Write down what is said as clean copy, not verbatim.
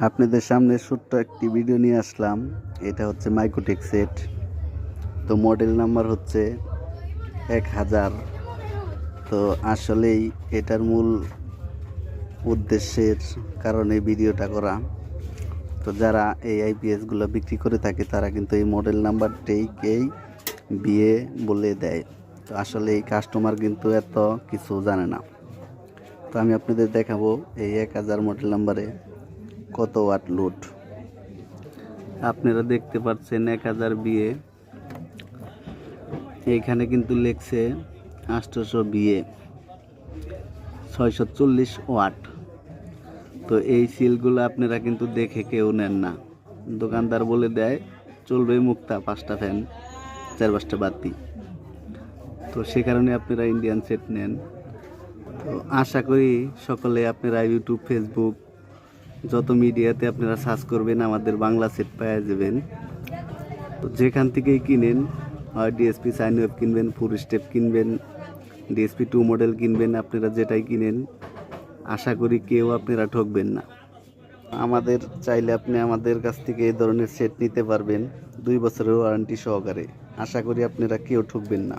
আপনাদের সামনে ছোট্ট একটি ভিডিও নিয়ে আসলাম। এটা হচ্ছে মাইক্রোটেক সেট। তো মডেল নাম্বার হচ্ছে 1000। তো আসলেই এটার মূল উদ্দেশ্যের কারণে ভিডিওটা করা। তো যারা এই আইপিএসগুলো বিক্রি করে থাকে তারা কিন্তু এই মডেল নাম্বারটাকেই বিয়ে বলে দেয়। তো আসলে এই কাস্টমার কিন্তু এত কিছু জানে না। তো আমি আপনাদের দেখাবো এই 1000 মডেল নাম্বারে কত ওয়াট লোড। আপনারা দেখতে পাচ্ছেন 1000 বিয়ে, এইখানে কিন্তু লেখছে 800 বিয়ে 640 ওয়াট। তো এই সিলগুলো আপনারা কিন্তু দেখে কেউ নেন না। দোকানদার বলে দেয় চলবে মুক্তা 5টা ফ্যান 4-5টা বাতি। তো সে কারণে আপনারা ইন্ডিয়ান সেট নেন। তো আশা করি সকলে আপনারা ইউটিউব, ফেসবুক, যত মিডিয়াতে আপনারা সার্চ করবেন আমাদের বাংলা সেট পাওয়া যাবেন। তো যেখান থেকেই কিনেন, হয় ডিএসপি সাইন ওয়েভ কিনবেন, 4 স্টেপ কিনবেন, ডিএসপি 2 মডেল কিনবেন, আপনারা যেটাই কিনেন আশা করি কেউ আপনারা ঠকবেন না। আমাদের চাইলে আপনি আমাদের কাছ থেকে এই ধরনের সেট নিতে পারবেন 2 বছরের ওয়ারেন্টি সহকারে। আশা করি আপনারা কেউ ঠকবেন না।